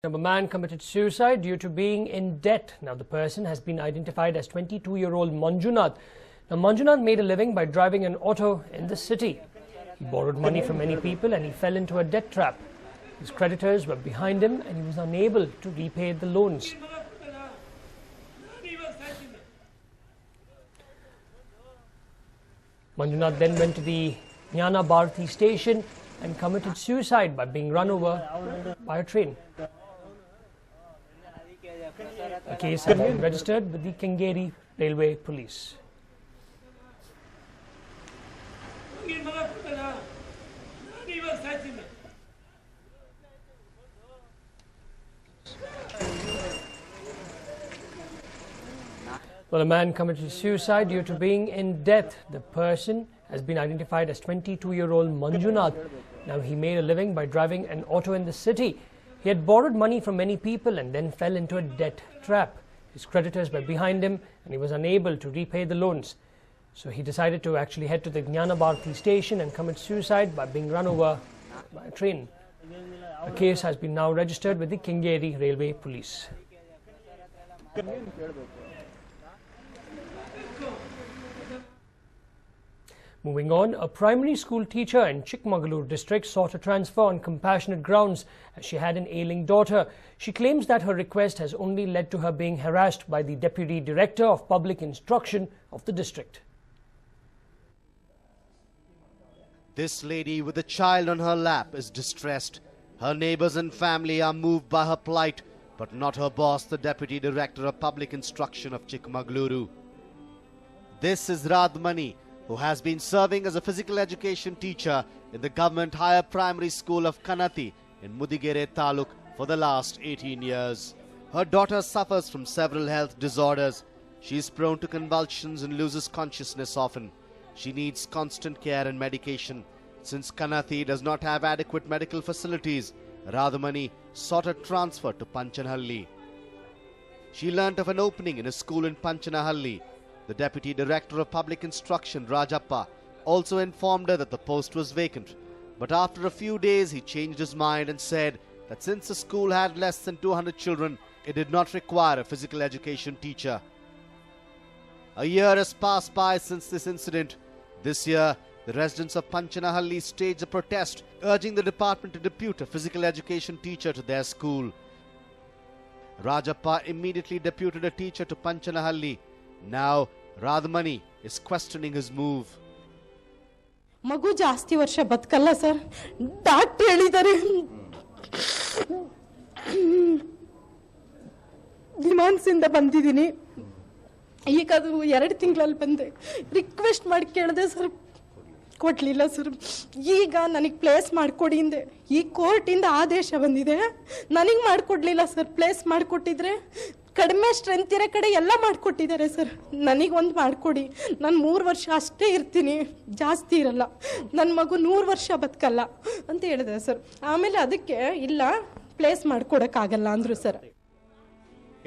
A man committed suicide due to being in debt. Now the person has been identified as 22-year-old Manjunath. Now Manjunath made a living by driving an auto in the city. He borrowed money from many people and he fell into a debt trap. His creditors were behind him and he was unable to repay the loans. Manjunath then went to the Jnana Bharati station and committed suicide by being run over by a train. A case has been registered with the Kengeri Railway Police. Well, a man committed suicide due to being in debt. The person has been identified as 22-year-old Manjunath. Now, he made a living by driving an auto in the city. He had borrowed money from many people and then fell into a debt trap. His creditors were behind him and he was unable to repay the loans. So he decided to actually head to the Jnana Bharati station and commit suicide by being run over by a train. A case has been now registered with the Kengeri Railway Police. Moving on, a primary school teacher in Chikmagalur district sought a transfer on compassionate grounds as she had an ailing daughter. She claims that her request has only led to her being harassed by the Deputy Director of Public Instruction of the district. This lady with a child on her lap is distressed. Her neighbors and family are moved by her plight, but not her boss, the Deputy Director of Public Instruction of Chikmagaluru. This is Radmani, who has been serving as a physical education teacher in the government higher primary school of Kanati in Mudigere Taluk for the last 18 years. Her daughter suffers from several health disorders. She is prone to convulsions and loses consciousness often. She needs constant care and medication. Since Kanati does not have adequate medical facilities, Radhamani sought a transfer to Panchanhalli. She learnt of an opening in a school in Panchanahalli. The Deputy Director of Public Instruction, Rajappa, also informed her that the post was vacant. But after a few days, he changed his mind and said that since the school had less than 200 children, it did not require a physical education teacher. A year has passed by since this incident. This year, the residents of Panchanahalli staged a protest, urging the department to depute a physical education teacher to their school. Rajappa immediately deputed a teacher to Panchanahalli. Now, Radhamani is questioning his move. ಮಗು ಜಾಸ್ತಿ ವರ್ಷ ಬದುಕಲ್ಲ sir doctor ಹೇಳಿದ್ದಾರೆ ಡಿಮಾಂಡ್ಸಿಂದ ಬಂದಿದ್ದೀನಿ ಈಗ ಅದು 2 ತಿಂಗಳಲ್ಲಿ ಬಂದೆ request ಮಾಡಿ ಕೇಳಿದೆ ಸರ್ ಕೊಡ್ಲಿಲ್ಲ ಸರ್ ಈಗ ನನಗೆ ಪ್ಲೇಸ್ ಮಾಡಿಕೊಡಿ ಅಂದೆ ಈ ಕೋರ್ಟಿಂದ ಆದೇಶ ಬಂದಿದೆ ನನಗೆ ಮಾಡಿಕೊಡ್ಲಿಲ್ಲ ಸರ್ ಪ್ಲೇಸ್ ಮಾಡಿಕೊಟ್ಟಿದ್ರೆ ಕಡಿಮೆ ಸ್ಟ್ರೆಂತ್ ಇರೋ ಕಡೆ ಎಲ್ಲ ಮಾಡಿಕೊಟ್ಟಿದ್ದಾರೆ ಸರ್ ನನಗೊಂದು ಮಾಡಿಕೊಡಿ ನಾನು 3 ವರ್ಷ ಅಷ್ಟೇ ಇರ್ತೀನಿ ಜಾಸ್ತಿ ಇರಲ್ಲ ನನ್ನ ಮಗು 100 ವರ್ಷ ಬದುಕಲ್ಲ ಅಂತ ಹೇಳಿದೆ ಸರ್ ಆಮೇಲೆ ಅದಕ್ಕೆ ಇಲ್ಲ ಪ್ಲೇಸ್ ಮಾಡಿಕೊಡೋಕ್ಕಾಗಲ್ಲ ಅಂದರು sir.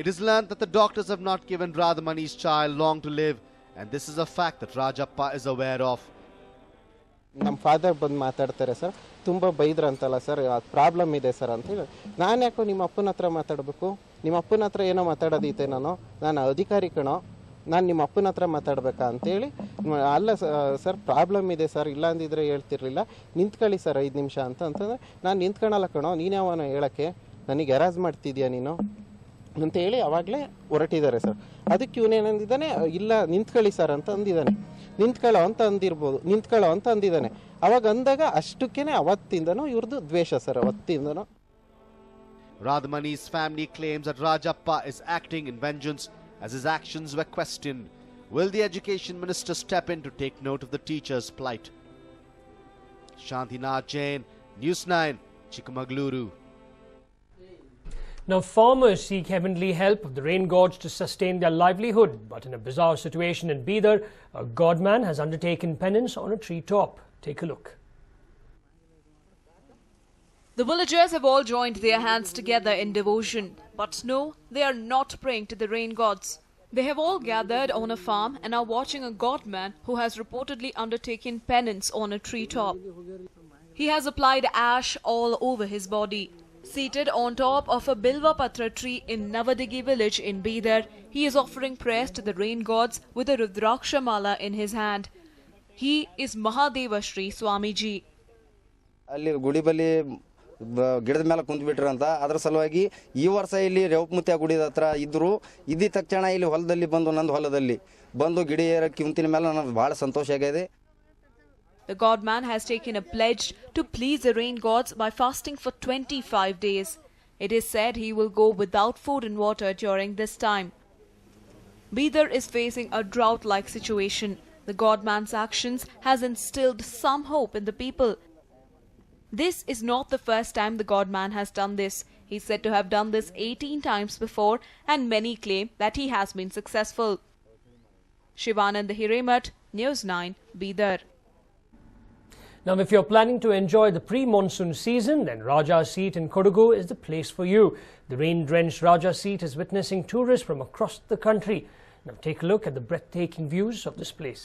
It is learned that the doctors have not given Radhamani's child long to live, and this is a fact that Rajappa is aware of. ನಮ್ಮ ಫಾದರ್ ಬಂದು ಮಾತಾಡ್ತಾರೆ ಸರ್ ತುಂಬ ಬೈದ್ರಂತಲ್ಲ ಸರ್ ಪ್ರಾಬ್ಲಮ್ ಇದೆ sir ಅಂತ ಹೇಳಿ ನಾನು ಯಾಕೋ ನಿಮ್ಮ ಅಪ್ಪನ ಹತ್ರ ಮಾತಾಡಬೇಕು ನಿಮ್ಮ ಅಪ್ಪನ ಹತ್ರ ಏನೋ ಮಾತಾಡೋದೈತೆ ನಾನು ಅಧಿಕಾರಿ ಕಣೋ ನಾನು ನಿಮ್ಮ ಅಪ್ಪನ ಹತ್ರ ಮಾತಾಡಬೇಕಾ ಅಂತೇಳಿ ಅಲ್ಲ ಸರ್ ಪ್ರಾಬ್ಲಮ್ ಇದೆ ಸರ್ ಇಲ್ಲ ಅಂದಿದ್ರೆ ಹೇಳ್ತಿರ್ಲಿಲ್ಲ ನಿಂತ್ಕೊಳ್ಳಿ ಸರ್ 5 ನಿಮಿಷ ಅಂತಂದ್ರೆ ನಾನು ನಿಂತ್ಕೊಳ್ಳಲ್ಲ ಕಣೋ ನೀನು ಯಾವನೋ ಹೇಳೋಕ್ಕೆ ನನಗೆ ಹರಾಜ್ ಮಾಡ್ತಿದ್ಯಾ ನೀನು ಅಂತ ಹೇಳಿ ಅವಾಗಲೇ ಹೊರಟಿದ್ದಾರೆ ಸರ್. ಅದಕ್ಕೆ ಇವನೇನಂದಿದ್ದಾನೆ ಇಲ್ಲ ನಿಂತ್ಕೊಳ್ಳಿ ಸರ್ ಅಂತ ಅಂದಿದ್ದಾನೆ ನಿಂತ್ಕೊಳ್ಳೋ ಅಂತ ಅಂದಿದ್ದಾನೆ ಅವಾಗ ಅಂದಾಗ ಅಷ್ಟಕ್ಕೇನೆ ಅವತ್ತಿಂದನೂ ಇವ್ರದ್ದು ದ್ವೇಷ sir ಅವತ್ತಿಂದನೂ. Radhamani's family claims that Rajappa is acting in vengeance as his actions were questioned. Will the Education Minister step in to take note of the teacher's plight? Shantinath Jain, News9, Chikmagaluru. Now, farmers seek heavenly help of the rain gods to sustain their livelihood. But in a bizarre situation in Bidar, a godman has undertaken penance on a treetop. Take a look. The villagers have all joined their hands together in devotion. But no, they are not praying to the rain gods. They have all gathered on a farm and are watching a godman who has reportedly undertaken penance on a treetop. He has applied ash all over his body. Seated on top of a Bilva Patra tree in Navadigi village in Bidar, he is offering prayers to the rain gods with a Rudraksha mala in his hand. He is Mahadeva Shri Swamiji. ಅಲ್ಲಿ ಗುಡಿ ಬಲಿ ಗಿಡದ ಮೇಲೆ ಕುಂತು ಬಿಟ್ರಂತ ಅದರ ಸಲುವಾಗಿ ಈ ವರ್ಷ ಇಲ್ಲಿ ರೇವಪಮುತ್ಯ ಗುಡಿದ ಹತ್ರ ಇದ್ರು ಇದ್ದ ತಕ್ಷಣ ಇಲ್ಲಿ ಹೊಲದಲ್ಲಿ ಬಂದು ನಂದು ಹೊಲದಲ್ಲಿ ಬಂದು ಗಿಡ ಏರಕ್ಕೆ ಕುಂತಿನ ಮೇಲೆ ನನಗೆ ಬಹಳ ಸಂತೋಷ ಆಗಿದೆ. The god man has taken a pledge to please the rain gods by fasting for 25 days. It is said he will go without food and water during this time. Bidar is facing a drought-like situation. The god man's actions has instilled some hope in the people. This is not the first time the god man has done this. He is said to have done this 18 times before, and many claim that he has been successful. Shivanand Hiremat, News 9, Bidar. Now, if you're planning to enjoy the pre-monsoon season, then Raja Seat in Kodagu is the place for you. The rain-drenched Raja Seat is witnessing tourists from across the country. Now, take a look at the breathtaking views of this place.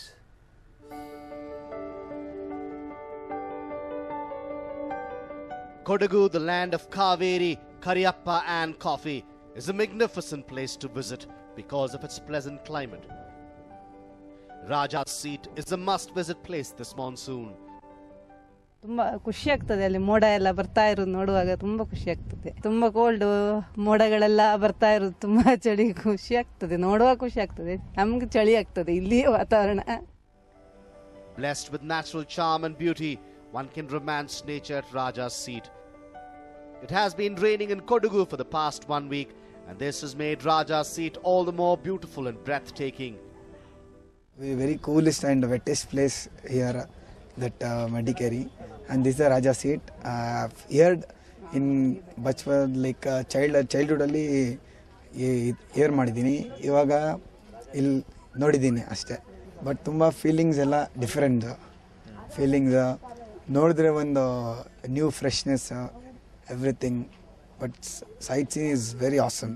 Kodagu, the land of Kaveri, Kariyappa and coffee, is a magnificent place to visit because of its pleasant climate. Raja's Seat is a must-visit place this monsoon. ತುಂಬ ಖುಷಿ ಆಗ್ತದೆ ಅಲ್ಲಿ ಮೋಡ ಎಲ್ಲ ಬರ್ತಾ ಇರೋದು ನೋಡುವಾಗ ತುಂಬ ಖುಷಿ ಆಗ್ತದೆ. ತುಂಬ ಕೋಲ್ಡ್ ಮೋಡಗಳೆಲ್ಲ ಬರ್ತಾ ಇರೋದು ತುಂಬ ಚಳಿ ಖುಷಿ ಆಗ್ತದೆ ನೋಡುವಾಗ ಖುಷಿ ಆಗ್ತದೆ. ನಮ್ಗೆ ಚಳಿ ಆಗ್ತದೆ ಇಲ್ಲಿ ವಾತಾವರಣ. Blessed with natural charm and beauty, one can romance nature at Raja's Seat. It has been raining in Kodagu for the past 1 week, and this has made Raja's Seat all the more beautiful and breathtaking. Very coolest and wettest place here, that Madikeri, and this is the Raja Seat. I've heard in Bachpad, like childhood ಅಲ್ಲಿ air ಮಾಡಿದ್ದೀನಿ, ಇವಾಗ ಇಲ್ಲಿ ನೋಡಿದ್ದೀನಿ ಅಷ್ಟೇ. But ತುಂಬ feelings ಎಲ್ಲ different feelings ನೋಡಿದ್ರೆ ಒಂದು new freshness everything. But sightseeing is very awesome.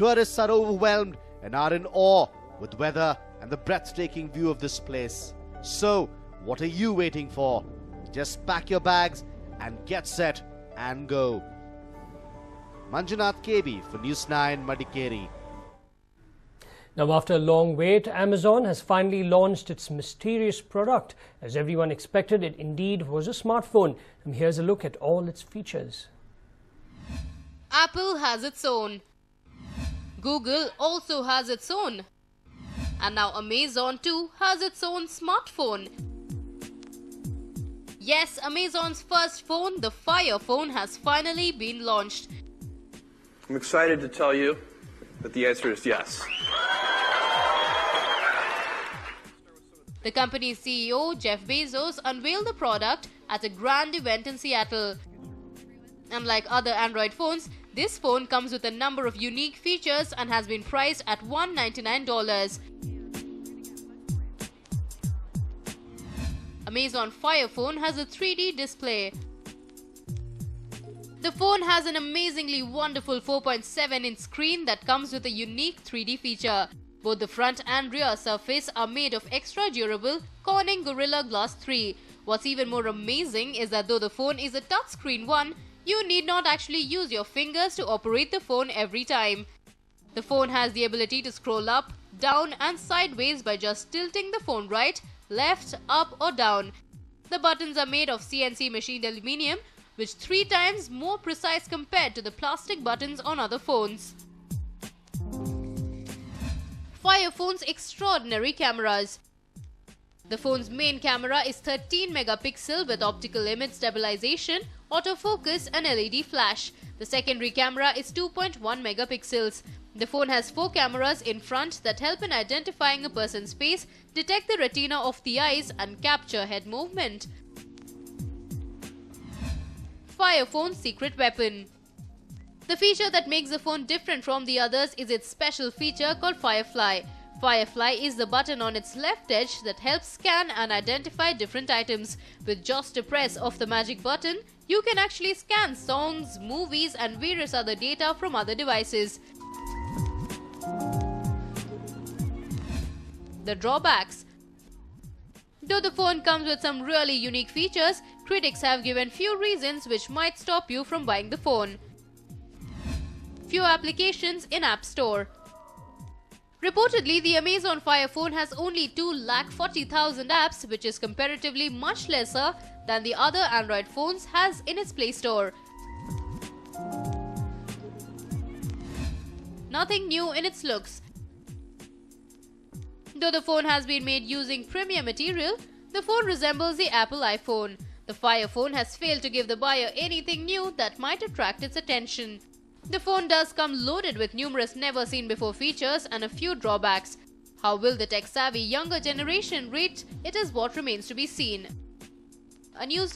Tourists are overwhelmed and are in awe with weather and the breathtaking view of this place. So, what are you waiting for? Just pack your bags and get set and go. Manjunath KB for News 9, Madikeri. Now, after a long wait, Amazon has finally launched its mysterious product. As everyone expected, it indeed was a smartphone. And here's a look at all its features. Apple has its own. Google also has its own. And now Amazon too has its own smartphone. Yes, Amazon's first phone, the Fire phone, has finally been launched. I'm excited to tell you that the answer is yes. The company's CEO, Jeff Bezos, unveiled the product at a grand event in Seattle. Unlike other Android phones, this phone comes with a number of unique features and has been priced at $199. Amazon Fire phone has a 3D display. The phone has an amazingly wonderful 4.7-inch screen that comes with a unique 3D feature. Both the front and rear surface are made of extra durable Corning Gorilla Glass 3. What's even more amazing is that though the phone is a touchscreen one, you need not actually use your fingers to operate the phone every time. The phone has the ability to scroll up, down and sideways by just tilting the phone right, left, up or down. The buttons are made of CNC machined aluminium, which 3 times more precise compared to the plastic buttons on other phones. Fire phone's extraordinary cameras. The phone's main camera is 13 megapixel with optical image stabilization, autofocus and LED flash. The secondary camera is 2.1 megapixels. The phone has 4 cameras in front that help in identifying a person's face, detect the retina of the eyes and capture head movement. Fire phone's secret weapon. The feature that makes the phone different from the others is its special feature called Firefly. Firefly is the button on its left edge that helps scan and identify different items. With just a press of the magic button, you can actually scan songs, movies and various other data from other devices. The drawbacks. Though the phone comes with some really unique features, critics have given few reasons which might stop you from buying the phone. Few applications in App Store. Reportedly, the Amazon Fire phone has only 240,000 apps, which is comparatively much lesser than the other Android phones has in its Play Store. Nothing new in its looks. Though the phone has been made using premium material, the phone resembles the Apple iPhone. The Fire phone has failed to give the buyer anything new that might attract its attention. The phone does come loaded with numerous never-seen-before features and a few drawbacks. How will the tech-savvy younger generation rate it is what remains to be seen. A News